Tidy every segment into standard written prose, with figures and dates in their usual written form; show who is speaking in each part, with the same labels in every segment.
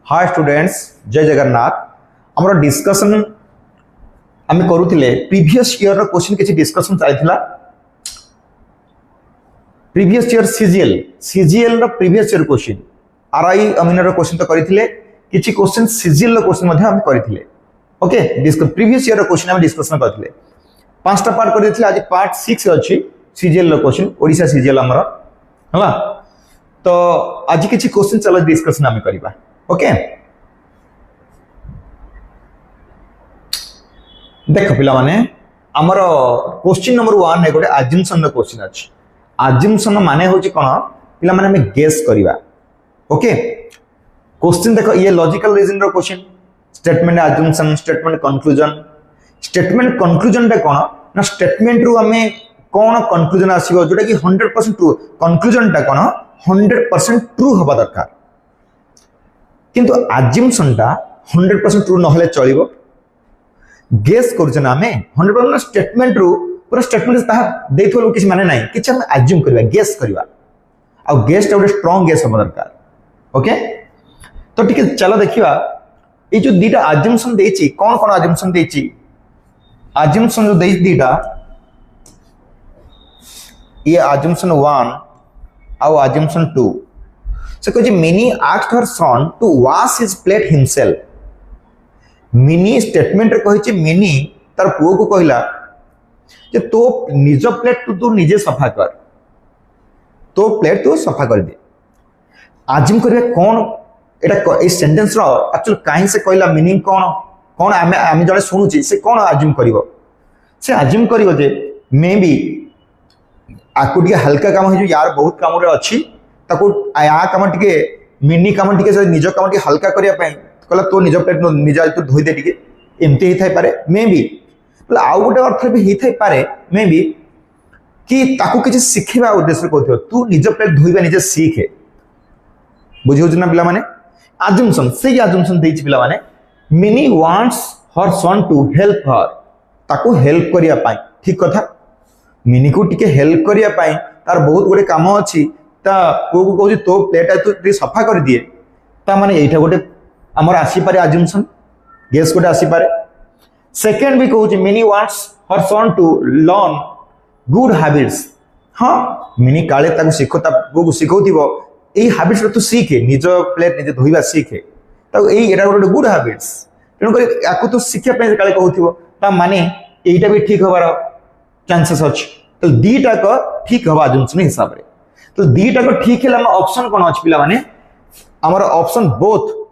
Speaker 1: Hi students, जय जगन्नाथ। हमरो discussion आम करूथिले प्रीवियस ईयर रो क्वेश्चन किछि डिस्कशन चलथिला। प्रीवियस ईयर सीजीएल रो प्रीवियस ईयर क्वेश्चन आरआई अमीन रो question तो करिथिले, किछि क्वेश्चन सीजीएल रो क्वेश्चन मध्ये हम करिथिले। ओके, प्रीवियस ईयर रो क्वेश्चन हम डिस्कशन करथिले। पांचटा पार्ट कर देथिले, आज पार्ट 6 अछि सीजीएल रो क्वेश्चन, ओडिसा सीजीएल हमर हला। तो आज किछि क्वेश्चन चलो डिस्कशन हम करिबा। ओके, देखो पिला माने हमर क्वेश्चन नंबर 1 है गोटे अजम्पशन रो क्वेश्चन अछि। अजम्पशन माने होछि कोन पिला माने हम गेस करिबा। ओके, क्वेश्चन देखो, ये लॉजिकल रीजन रो question, statement assumption, statement conclusion. Statement conclusion रे कोन ना, स्टेटमेंट रु हमें कोन कंक्लूजन आसीबो जोटा कि 100% ट्रू। कंक्लूजन टा कोन 100% ट्रू होबा दरकार, किंतु अजम्पशन टा 100% ट्रू न होले चलिबो। गेस करछन हमें 100% स्टेटमेंट रु पूरा स्टेटमेंट ता देथलो किछ माने नाही, किछ हम अज्यूम करबा, गेस करबा। आ गेस टा ଗୋଟେ स्ट्रांग गेस होबा दरकार। ओके, तो ठीक है, चलो देखिबा ए जो दीटा अजम्पशन देछि, कोन कोन अजम्पशन देछि। अजम्पशन जो देछि दीटा, ये अजम्पशन 1 और अजम्पशन 2। से कह Mini asked her son to wash his plate himself. Mini statement रे कहिछि, मिनी तार पुओ को कहला जे तो निज प्लेट तू निजे सफा कर, तो प्लेट तू सफा कर दे। अज्यूम करबे कोन एटा ए सेंटेंस रो एक्चुअल काहे से कहला, मीनिंग कोन कोन आमे जळे सुनुछि, से कोन अज्यूम करिवो। से अज्यूम करिवो जे मे बी आकु टिके हल्का काम हो, यार बहुत काम रे अछि, ताको या काम टिके मिनी काम टिके से निज काम टिके हल्का करिया पई कहला तो निज प्लेट निज तो धोई दे टिके, एमती ही थाई पारे। मे बी बोले आउ गोटे अर्थ भी ही थाई पारे, मे बी कि ताको किछि सिखेबा उद्देश्य कहथियो, तू निज प्लेट धोइबा निजे सीखे। बुझियो ना पिला माने अजम्पशन, से अजम्पशन देछि पिला माने Mini wants her son to help her, ताको हेल्प करिया पाई। ठीक कथा, मिनी को टिके हेल्प करिया पाई, तार बहुत गुडे काम अछि, ता को कहू तो प्लेट तू सफा कर दिए। ता माने एटा गोटे हमर आसी पारे अजम्पशन, गेस गोटे आसी पारे। सेकंड भी कहू Mini wants her son to learn good habits. हाँ, मिनी काले ताको सिखो, ता को सिखौथिबो एई हैबिट्स तू सीखे, निज प्लेट निजे धोइबा सीखे, ता एई एटा गोटे गुड हैबिट्स। तेनु कर याकू तो शिक्षा पे काले कहौथिबो, ता माने एइटा भी ठीक होबार चांसेस अछि। तो दीटा को ठीक हवा अजम्पशन हिसाब रे। तो दीटा को ठीक हेला ऑप्शन कोन अछि पिला माने हमर option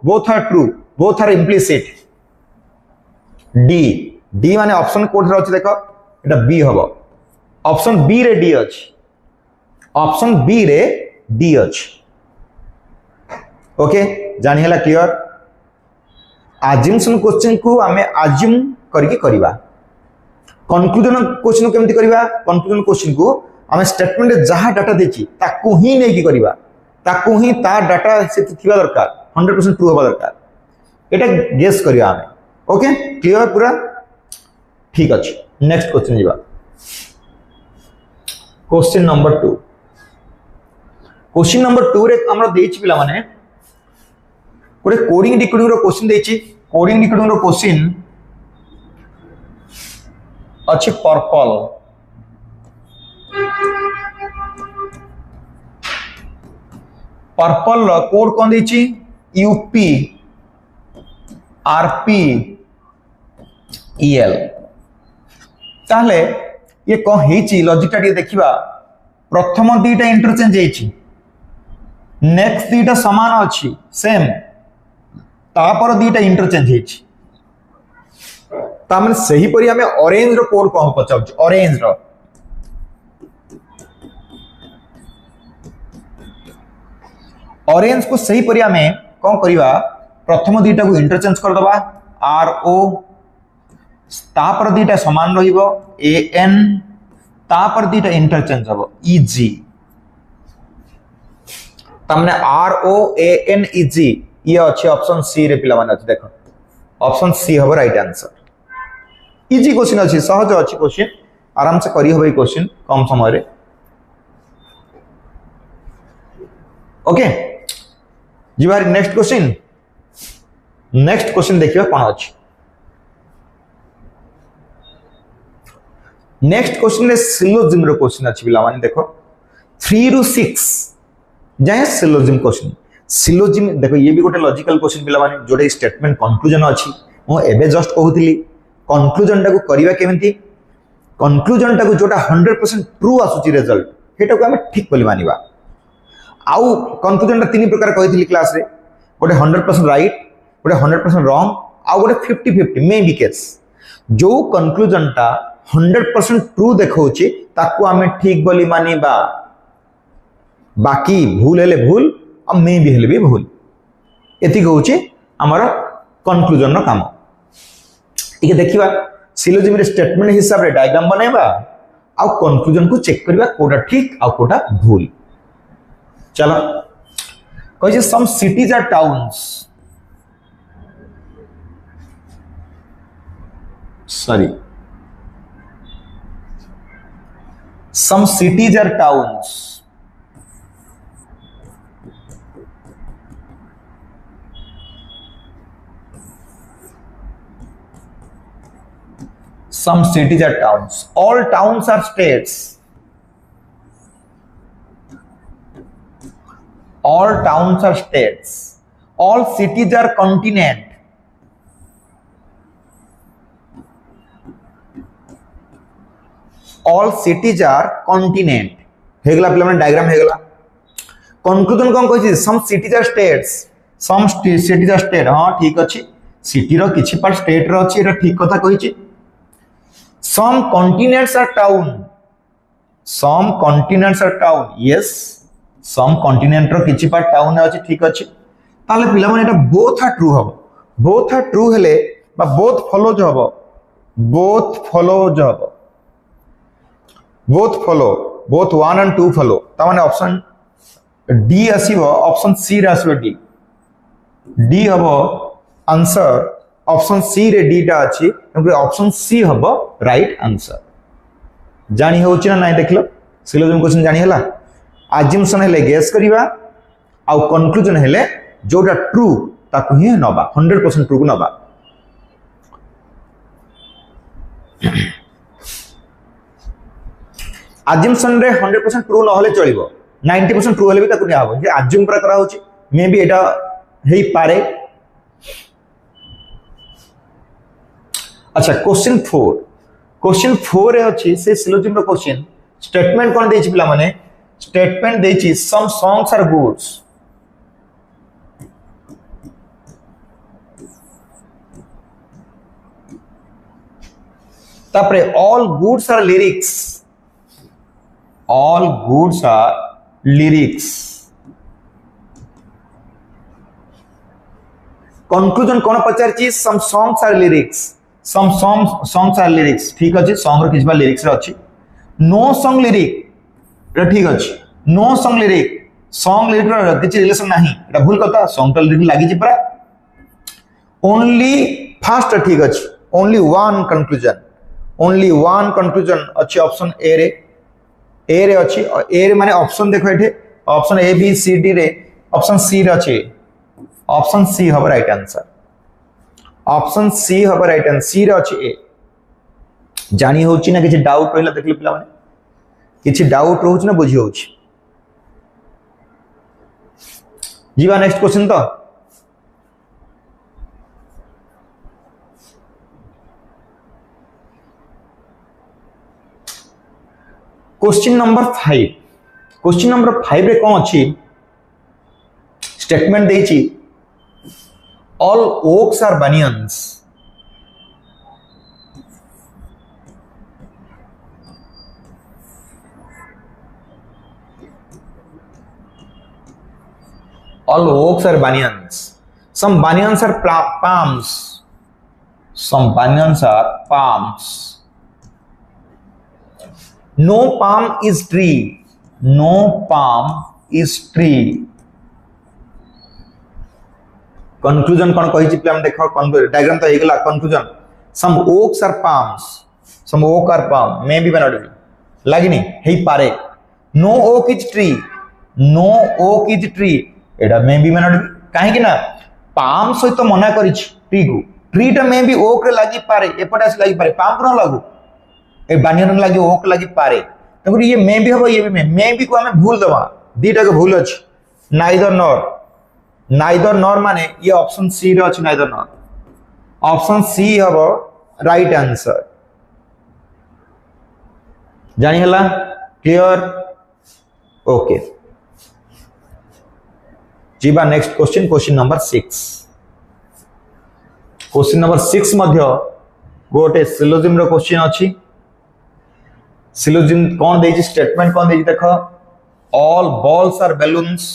Speaker 1: both are true, both are implicit. D माने ऑप्शन कोड रे अछि, देखो एटा बी हबो। ऑप्शन बी रे डी अछि, ऑप्शन बी रे डी अछि। ओके, जानि हला क्लियर। अजम्पशन क्वेश्चन को हमें अज्यूम करके करिबा। कंक्लूजन क्वेश्चन केमति करिबा, कंक्लूजन क्वेश्चन को हमें स्टेटमेंट जहां डाटा देछि ताकू ही नै की करिबा, ताकू ही ता डाटा से थिबा दरकार, 100% ट्रू होबा दरकार। एटा गेस करिया हमें। ओके, क्लियर पूरा ठीक अछि। नेक्स्ट क्वेश्चन जीवा, क्वेश्चन नंबर 2। क्वेश्चन नंबर 2 रे हमरा देछि पिला माने कोडे कोडिंग डिकोडिंग रो क्वेश्चन देछि। कोडिंग डिकोडिंग रो क्वेश्चन अच्छे पर्पल। पर्पल कोड कौन देछि, यूपी आरपी ईएल। ताहले ये कौन हेछि, लॉजिक टा देखिबा। प्रथम दीटा इंटरचेंज हेछि, नेक्स्ट दीटा समान अछि सेम, तापर दीटा इंटरचेंज हेछि। तामने सही परि हमें ऑरेंज रो कोड को पचाउ, ऑरेंज रो ऑरेंज को सही परि हमें कोन करिवा, प्रथम दीटा को इंटरचेंज कर दबा आर ओ, तापर दीटा समान रहिबो ए एन, तापर दीटा इंटरचेंज हबो ई जी। तामने R O A N E जी, ये अछि ऑप्शन सी रे पिला माने अछि। देखो ऑप्शन सी हबो राइट आंसर। इजी क्वेश्चन अच्छी, सहज अच्छी क्वेश्चन, आराम से करी हो क्वेश्चन कम समय रे। ओके, जी नेक्स्ट क्वेश्चन। नेक्स्ट क्वेश्चन देखिए कौन अच्छी नेक्स्ट क्वेश्चन रे सिलोजिम रो क्वेश्चन अच्छी पिला माने देखो 3 रु 6 जाए सिलोजिम क्वेश्चन सिलोजिम देखो ये भी गोटे लॉजिकल क्वेश्चन पिला माने जोटे स्टेटमेंट कंक्लूजन अच्छी मो एबे जस्ट कहूतिली कंक्लूजन टाको करिवा केमिति कंक्लूजन टाको जोटा 100% ट्रू आसुची रिजल्ट हेटा को हम ठीक बोली मानिबा आउ कंक्लूजन टा तीन प्रकार कहितली क्लास रे गोटे 100% राइट गोटे 100% रॉन्ग आउ गोटे 50-50 मे बी केस जो कंक्लूजन टा 100% ट्रू देखौची ताको हमें ठीक बोली मानिबा बाकी भूल हेले भूल और मे भी हेले भी भूल एति कहूची हमर कंक्लूजन रो काम ठीक देखिबा सिलोजिम रे स्टेटमेंट हिसाब रे डायग्राम बनाइबा आ कंक्लूजन को चेक करबा कोटा ठीक आ कोटा भूल चलो कहि some cities are towns sorry some cities are towns some cities are towns all towns are states all towns are states all cities are continent all cities are continent हेगला पिला डायग्राम हेगला कंक्लूजन कोन कहै some cities are states some cities are state हां ठीक अछि city रो किछि part state रो अछि एटा ठीक कथा कहि छी some continents are town some continents are town yes some continent रो किछि पार्ट टाउन अछि ठीक अछि ताले पिला माने एटा both are true हेले बा both follows हबो both follow both 1 and 2 follow ता माने ऑप्शन डी आसीबो ऑप्शन सी रे आसीबो डी हबो आंसर ऑप्शन सी रे डी टा अछि ऑप्शन सी हबो राइट आंसर जानि होछि ना नाही देखलो सिलोजिम क्वेश्चन जानि हला अजम्पशन हेले गेस करिवा आ कंक्लूजन हेले जोटा ट्रू ताकू ही नबा 100% ट्रू को नबा अजम्पशन रे 100% ट्रू न होले चलिबो 90% ट्रू होले भी ताकू नियाबो जे अज्यूम पर करा होछि मे बी एटा हेई पारे अच्छा क्वेश्चन 4 रे अछि से सिलोजिम रो क्वेश्चन स्टेटमेंट कोन देछि पिला माने स्टेटमेंट देछि सम सॉन्ग्स आर गुड्स तापरे all goods are lyrics all goods are lyrics conclusion कोन पचारची some songs are lyrics some songs are lyrics ठीक अछि सॉन्ग रो किछबा लिरिक्स रे अछि no song lyric रे ठीक अछि no song lyric song lyric रो किछ रिलेशन नाही एटा भूल कथा song तो lyric लागि छि परा only first ठीक अछि only one conclusion अछि ऑप्शन ए रे अछि ए रे माने ऑप्शन देखो एठे option A B C D रे ऑप्शन सी रे अछि ऑप्शन सी हबो राइट आंसर ऑप्शन सी हबो राइट आंसर सी रे अछि ए जानि होछि ना किछि डाउट रहला देखली पिला माने किछि डाउट रहउछि ना बुझी होछि जीवा नेक्स्ट क्वेश्चन तो क्वेश्चन नंबर 5 रे कोन अछि स्टेटमेंट देछि all oaks are banyans all oaks are banyans some banyans are palms no palm is tree conclusion कोन कहि छि हम देखो डायग्राम तो हेगला conclusion some oaks are palms some oak are palm may be not be लागिनी हेई पारे no oak is tree एडा मे be may not काहे कि ना पाम सहित मना करी ट्री को ट्रीटा मे भी ओक रे लगी पारे एपटे आसी लगी पारे पाम को न लागू ए बानियन लगी ओक लगी पारे तो ये मे भी हबो ये भी मे भी को हमें भूल दवा दीटा को भूल अछि नाइदर नॉर माने ये ऑप्शन सी रे अछि नाइदर नॉर ऑप्शन सी हबो राइट आंसर जानी हला क्लियर ओके जीवा next question question number 6 question number 6 मध्य गोटे सिलोजिम रो क्वेश्चन अछि सिलोजिम कौन देछि स्टेटमेंट कौन देछि देखो all balls are balloons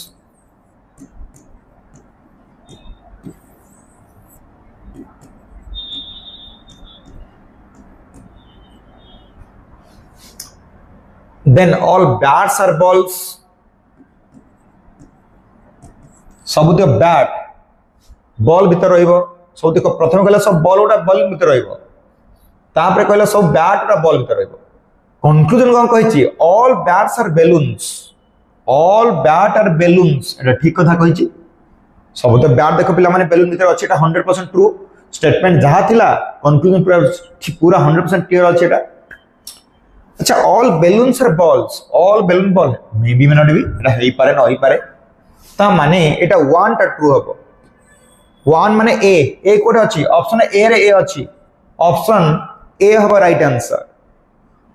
Speaker 1: then all bats are balls सबुत बैट बॉल भीतर रहिबो सबुत प्रथम कहला सब बॉल उटा बॉल भीतर रहिबो तापरे कहला सब बैट उटा बॉल भीतर रहिबो कंक्लूजन कोन कहिछि all bats are balloons all bat are balloons एटा ठीक कथा कहिछि सबुत बैट देखो पिला माने बैलून भीतर अछि एटा 100% ट्रू स्टेटमेंट जहा थिला कंक्लूजन पूरा 100% क्लियर अछि एटा अच्छा all balloons are balls all balloon ball may be may not be एटा हेई पारे न होई पारे ता माने एटा 1 टा ट्रू हबो 1 माने ए कोठे अछि ऑप्शन ए रे ए अछि ऑप्शन ए हबो राइट आंसर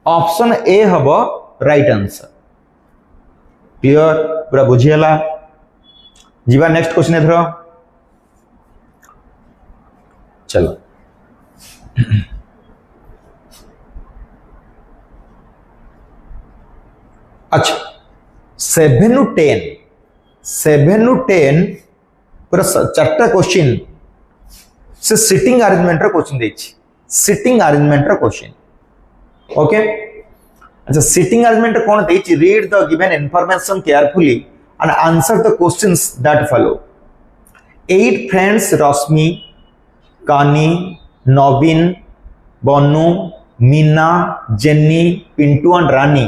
Speaker 1: ऑप्शन ए हबो राइट आंसर क्लियर पूरा बुझियला जीवा नेक्स्ट क्वेश्चन एथरो चलो अच्छा 7 to 10 पूरा चारटा क्वेश्चन से सिटिंग अरेंजमेंट रो क्वेश्चन देछि सिटिंग अरेंजमेंट रो क्वेश्चन ओके अच्छा सिटिंग अरेंजमेंट कोन देछि read the given information carefully and answer the questions that follow 8 friends Rashmi Kani Naveen Banu Meena Jenny Pintu and Rani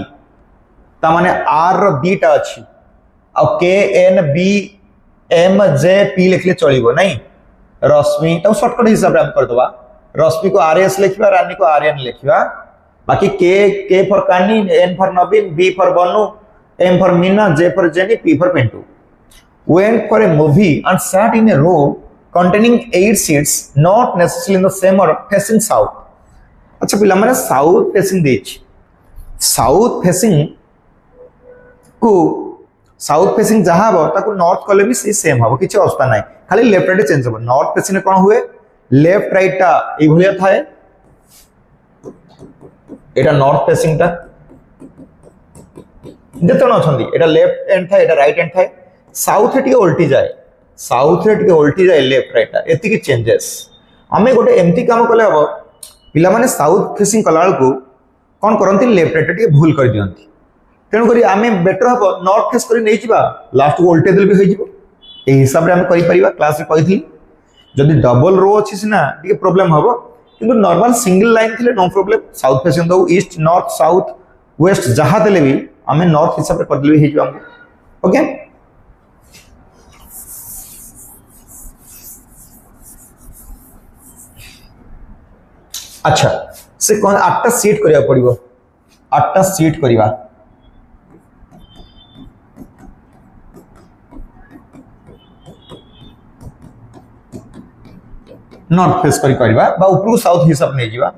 Speaker 1: ता माने आर रो बीटा अछि R K N B M J P लिखले चलिबो नहीं रश्मि तो शॉर्टकट हिसाब रे हम कर दबा रश्मि को आर एस लिखबा रानी को आर एन लिखबा बाकी K for Kani N for Naveen B for Banu M for Meena J for Jenny P for Pintu went for a movie and sat in a row containing 8 seats not necessarily in the same order facing south अच्छा पिला माने south facing देछि south facing को south facing जहां हो ताको north कले भी सेम हो किछ अवस्था नाही खाली लेफ्ट राइट चेंज हो नॉर्थ फेसिंग कोन हुए लेफ्ट राइट ता ए भलिया थाए एटा नॉर्थ फेसिंग ता जेतन अछंदी एटा लेफ्ट एंड थाए एटा राइट एंड थाए साउथ रे उल्टी जाए लेफ्ट राइट एति की चेंजेस हमें गोटे एमती काम कले हबो पिला माने साउथ फेसिंग कलाल को कोन करंती लेफ्ट राइट टी भूल कर दियंती तेणु करी आमे बेटर हबो नॉर्थ फेस करी नै जिबा लास्ट को उल्टे दिल भी होई जिवो ए हिसाब रे हम करि परिबा क्लास रे कहिथि जदी डबल रो अछि सिना टी प्रॉब्लम हबो किंतु नॉर्मल सिंगल लाइन थिले नो प्रॉब्लम साउथ फेसिंग दो ईस्ट नॉर्थ साउथ वेस्ट जहा देले भी आमे नॉर्थ हिसाब रे कर देले होई जिवो हमको ओके अच्छा से कौन 8टा सीट करिया पड़िबो 8टा सीट करिवा नॉर्थ फेस करी करिवा बा ऊपर साउथ हिसाब नै जिवा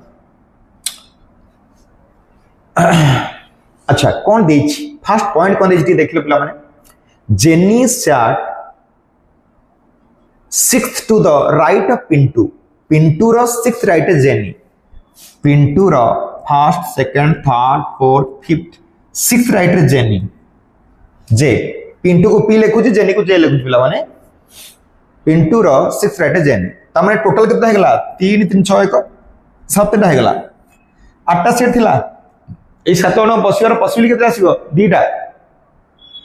Speaker 1: अच्छा कौन देछि फर्स्ट पॉइंट कौन देछि देखिलो पिला माने Jenny sat 6th to the right of Pintu रो 6th राइट जेनी पिंटू रो first second third fourth fifth 6th right Jenny J Pintu को पी लिखु जेनी को जे लिखु पिला माने पिंटू रो 6th राइट जेनी त माने टोटल कितना हेगला 3 3 6 1 7 टा हेगला 8टा सीट थिला ए 7 जण बसिवार पॉसिबिलिटी केते आसीबो दीटा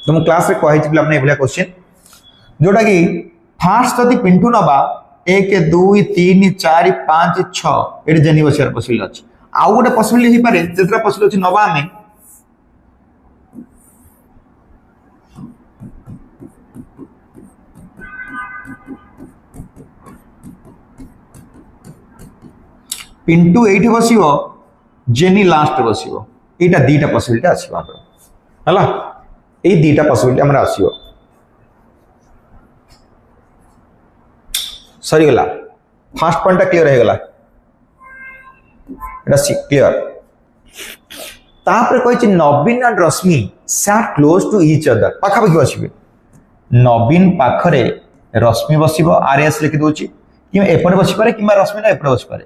Speaker 1: तुम क्लास रे कहै छी पिला माने एबलिया क्वेश्चन जोटा कि फर्स्ट जदि पिंटू नबा 1 2 3 4 5 6 एडी जेनी बसिवार पॉसिबल अछि आउ गोटे पॉसिबिलिटी हि पारे जेतरा पॉसिबल अछि नबा हमें पिंटू एठी बसिबो जेनी लास्ट बसिबो एटा दीटा पॉसिबिलिटी आसीबो हमर हला ए दीटा पॉसिबिलिटी हमर आसीबो सरी गला फर्स्ट पॉइंट क्लियर हे गला एटा क्लियर तापर कहि Naveen and Rashmi sat close to each other पाखा पाखी बसिबे नवीन पाखरे रश्मि बसिबो आरएस लिखि दोची कि एपटे बसि पारे कि रश्मि ना एपटे बसि पारे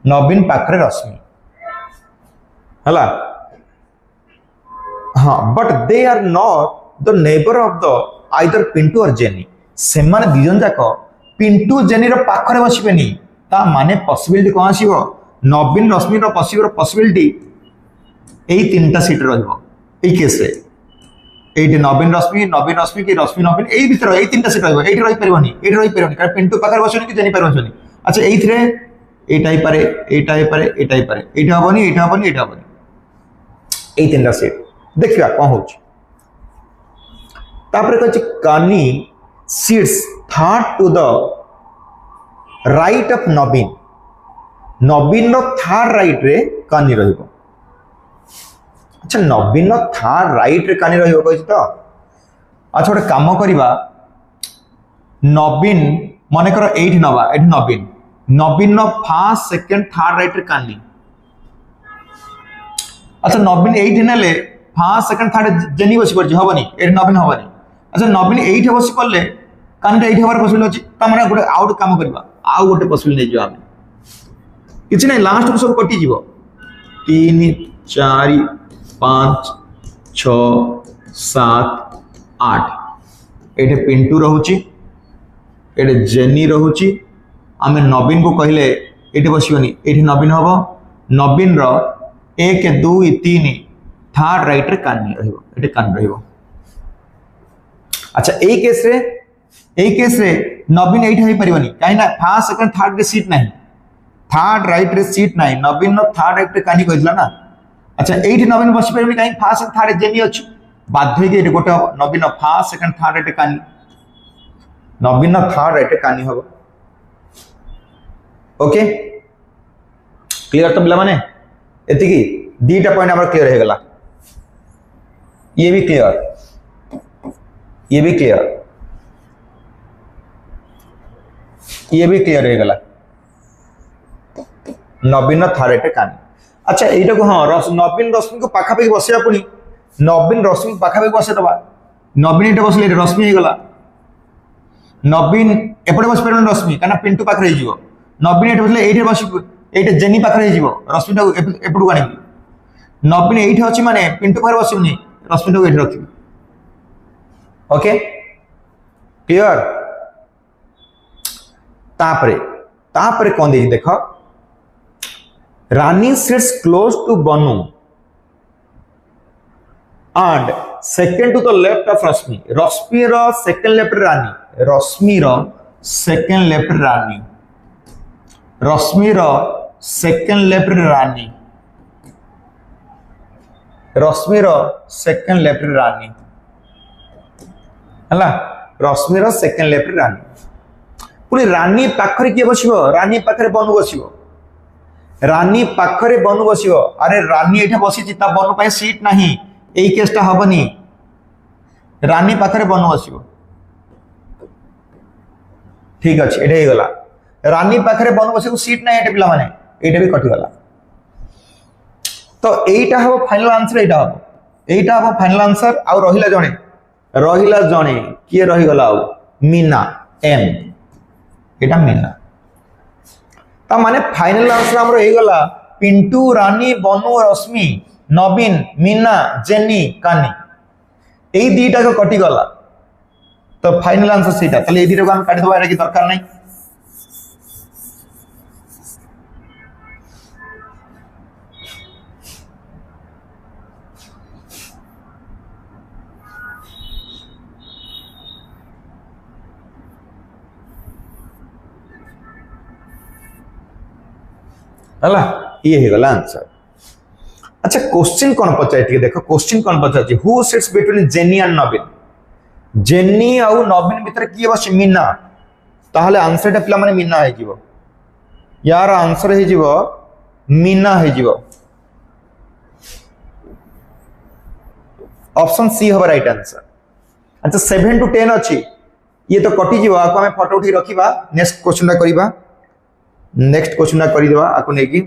Speaker 1: नवीन पाखरे रश्मि हला हाँ but they are not the neighbour of the either Pintu और जेनी से माने दिजन जाक पिंटू जेनी रो पाखरे बसिबेनी ता माने पॉसिबिलिटी कोन आसीबो नवीन रश्मि रो पॉसिबिलिटी एई तीनटा सीट रहबो एई केस रे एटी नवीन रश्मि कि रश्मि नवीन एई भीतर एई तीनटा सीट रहबो एटी रहि परबोनी कारण पिंटू पाखरे बसोनी कि जेनी पाखरे बसोनी अच्छा एइथरे एटा ही पारे एटा ही पारे एटा ही पारे एटा हबोनी एटा हबोनी एटा हबोनी एई तीनटा सीट देखिबा कोन होची तापर कहछि Kani sits third to the right of Naveen Naveen row third right रे कानी रहइबो अच्छा नवीन रो थर्ड राइट रे कानी रहइबो कहछि तो अच्छा गोटे काम करबा नवीन माने कर एठी नबा एठी नवीन नवीन रो फर्स्ट सेकंड थर्ड राइट रे कानी अच्छा नवीन एठी नेले फर्स्ट सेकंड थर्ड जेनी बसि परछि हबनी एठी नवीन हबनी अच्छा नवीन एठी बसि पड़ले कानटा एठी हबार पॉसिबिलिटी अछि त माने गोटे आउट काम करबा आउ गोटे पॉसिबिलिटी नै जो आमे किछि नै लास्ट को सब कटि जीवो 3 4 5 6 7 8 एठी पिंटू रहउची एठी जेनी रहउची आमे नवीन को कहले एठी बसिबनी एठी नवीन हबो नवीन रो 1 2 3 थर्ड राइट रे कानी रहइबो एठी कान रहइबो अच्छा एई केस रे नवीन एठी होई परिबनी काई ना फर्स्ट सेकंड थर्ड रे सीट नाही थर्ड राइट रे सीट नाही नवीन रो थर्ड राइट रे कानी कहितला ना अच्छा एठी नवीन बसि परिबनी काई फर्स्ट सेकंड थर्ड जेनी अछि बाध्य के एठी गोटे नवीन रो फर्स्ट सेकंड थर्ड राइट रे कानी नवीन रो थर्ड राइट रे कानी हबो ओके क्लियर तो पिला माने एति की दीटा पॉइंट हमर क्लियर हे गला ये भी क्लियर ये भी क्लियर ये भी क्लियर हो गला नवीन थर्ड राइट कानी अच्छा एटा को हां नवीन रश्मि को पाखा पाखी बसिया पुनी नवीन रश्मि पाखा पाखी बसे दबा नवीन एटा बसले रश्मि हो गला नवीन एपटे बस परन रश्मि काना पिंटू पाखरे हो जिवो नवीन एटा बसले एठी बस एटा जेनी पाखरे हो जिवो रश्मि टा एपटु गानी नवीन एठी अछि माने पिंटू पाखरे बसिबनी रश्मि टा एठी रखिबी ओके क्लियर तापरे कौन दे देख Rani sits close to Banu and second to the left of Rashmi Rashmi रो सेकंड लेफ्ट रानी रश्मि रो सेकंड लेफ्ट रानी रश्मि रो सेकंड लेफ्ट रानी रश्मि रो सेकंड लेफ्ट रानी हला रश्मि रो सेकंड लेफ्ट रानी पुनी रानी पाखरे किए बसिबो रानी पाखरे बनु बसिबो रानी पाखरे बनु बसिबो अरे रानी एठा बसी चिता बनु पाए सीट नाही एई केसटा हबनी रानी पाखरे बनु बसिबो ठीक अछि एठा हे गला रानी पाखरे बनु बसिबो सीट नाही एठा पिला माने एठा भी कटि गला तो एईटा हबो फाइनल आंसर एईटा हबो फाइनल आंसर आ रहिला जणे किए रहि गला आ मीना एम एटा मीना ता माने फाइनल आंसर हमरो हे गला पिंटू रानी बनु रश्मि नवीन मीना जेनी कानी एई दीटा को कटि गला तो फाइनल आंसर सेटा तले ए दीटा को हम काटि दबा एटा की दरकार नै हला ये हे गला आंसर अच्छा क्वेश्चन कोन पचाइ ठीक देखो क्वेश्चन कोन पचाइ who sits between Jenny and Naveen Jenny आउ नवीन भीतर किए बस मीना ताहले आंसर टा पिला माने मीना हे जीवो यार आंसर हे जीवो मीना हे जीवो ऑप्शन सी हबो राइट आंसर। अच्छा 7 to 10 अच्छी ये तो कटि जीवो आको हमें फोटो उठी रखिबा नेक्स्ट क्वेश्चन टा करिबा नेक्स्ट क्वेश्चन टा करि देबा आको नेकी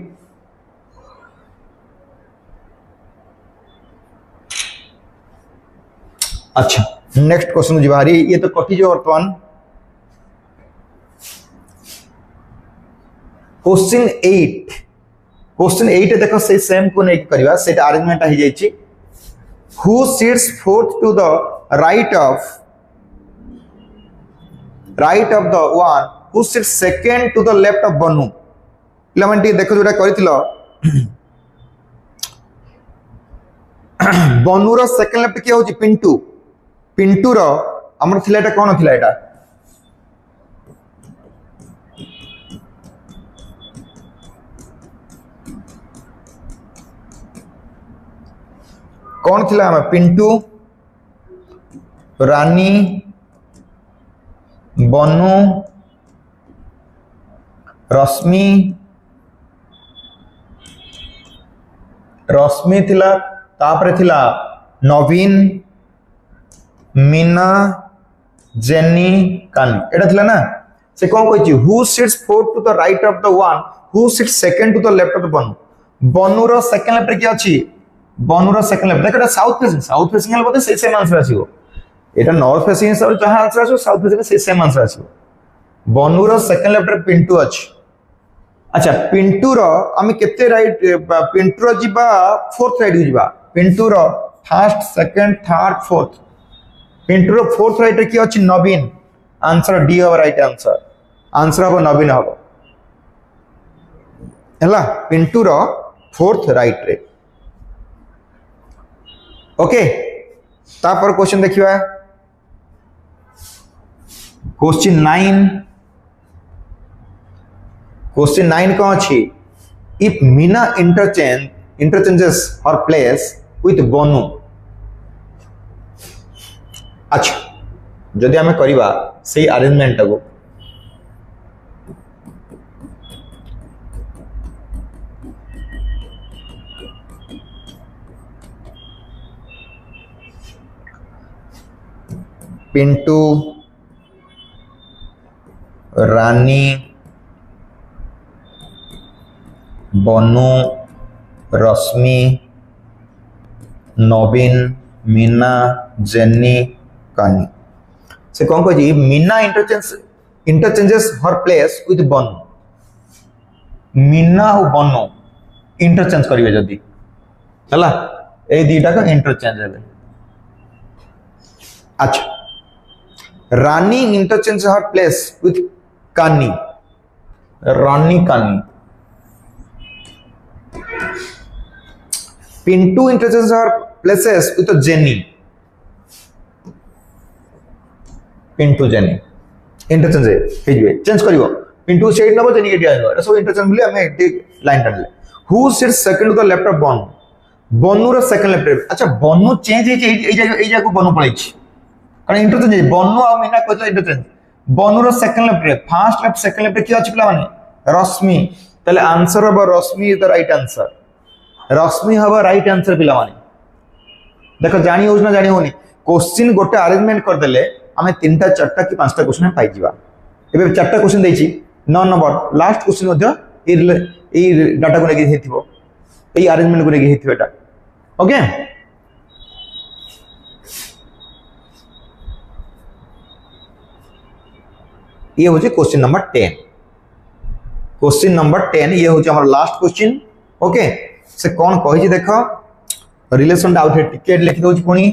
Speaker 1: अच्छा नेक्स्ट क्वेश्चन जीवा हरी ये तो कटि जो वर्तमान क्वेश्चन 8 देखो से सेम को नेकी करिबा सेटा अरेंजमेंट हे जाईची who sits fourth to the right of the one who sits second to the left of Banu पिलामंटी देखो जोटा करिथिलो बनु रो सेकंड लेफ्ट के होची पिंटू रो हमर थिला एटा कोन थिला एटा कौन थिला हम पिंटू रानी बनु रश्मि थिला तापरे थिला नवीन मीना जेनी कानी एटा थिला ना से कौन कहछि who sits fourth to the right of the one who sits second to the left of the Banu रो सेकंड लेफ्ट के अछि बनुर सेकंड लेफ्ट देखो साउथ फेसिंग हेल बोते सेम आंसर आसीबो एटा नॉर्थ फेसिंग सब जहां आंसर आसीबो साउथ फेसिंग सेम आंसर आसीबो बनुर सेकंड लेफ्ट रे पिंटू अछि अच्छा पिंटू रो हम केते राइट पिंटू रो जिबा फोर्थ राइट जिबा पिंटू रो first second third fourth Pintu रो फोर्थ राइट रे की अछि नवीन आंसर डी हो राइट आंसर हो नवीन हो हला पिंटू रो फोर्थ राइट रे ओके तापर क्वेश्चन देखिबा क्वेश्चन 9 कौन अच्छी if Meena interchanges her place with Banu अच्छा जदि आमे करिबा सेही अरेंजमेंट को पिंटू रानी बनु रश्मि नवीन मीना जेनी कानी से कौन कह Meena interchanges her place with बनु मीना और बनु इंटरचेंज करिवे जदी हला ए दीटा का इंटरचेंज हेबे अच्छा Rani interchange her place with Kani Rani Kani Pintu interchange her places with Jenny Pintu Jenny interchange हे जिवे चेंज करिवो पिंटू सेट नबो जेनी केटी आइबो एटा सब इंटरचेंज बोली हमें एक लाइन टानले who sits second to the left of Banu रो सेकंड लेफ्ट अच्छा बनु चेंज हे ए जाको बनु पळैछि कारण इंटरचेंज बनु आ मीना कहतो इंटरचेंज बनु रो सेकंड लेफ्ट रे फर्स्ट लेफ्ट सेकंड लेफ्ट की अछि पिला माने रश्मि तले आंसर हबो रश्मि इज द राइट आंसर रश्मि हबो राइट आंसर पिला माने देखो जानि होस ना जानि होनी क्वेश्चन गोटे अरेंजमेंट कर देले हमें 3टा 4टा कि 5टा क्वेश्चन पाई जिबा एबे 4टा क्वेश्चन देछि 9 नंबर लास्ट क्वेश्चन मध्य ए डाटा को लेके हेथिबो ए अरेंजमेंट को लेके हेथिबो एटा ओके ये हो क्वेश्चन नंबर 10 क्वेश्चन नंबर 10 ये हो हमर लास्ट क्वेश्चन ओके से कौन कहि देखो रिलेशन आउट है टिकेट लिखि दउछ पुनी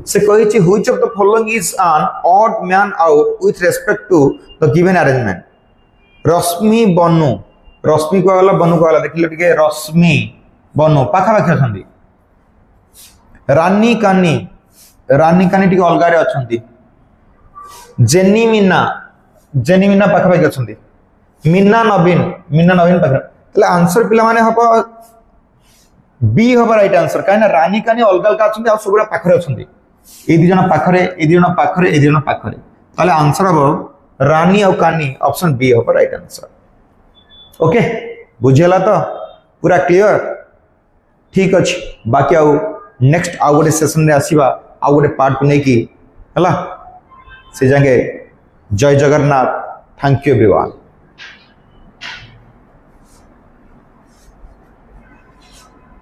Speaker 1: से कही which of the following is an odd man out with respect to the given arrangement Rashmi Banu Rashmi को वाला बनु को वाला देखिले टिके रश्मि बनु पाखा पाखा छंदी रानी कानी टी अलग अच्छा जेनी मीना पाखापाखि अच्छा मीना नवीन पाखे आंसर पिला माने हम बी हम राइट आंसर कहीं रानी कानी अलग अलग अच्छा सब गुड़ा पाखे अच्छा ये दुज पाखे ये दुज पाखे ये दुज पाखे ताले आंसर हम रानी और कानी ऑप्शन बी हम राइट आंसर ओके बुझीगला तो पूरा क्लियर ठीक अच्छे बाकी आउ नेक्स्ट आउ गोटे सेशन रे आसीबा आउ गोटे पार्ट को लेकिन है से जाके जय जगन्नाथ थैंक यू एवरीवन।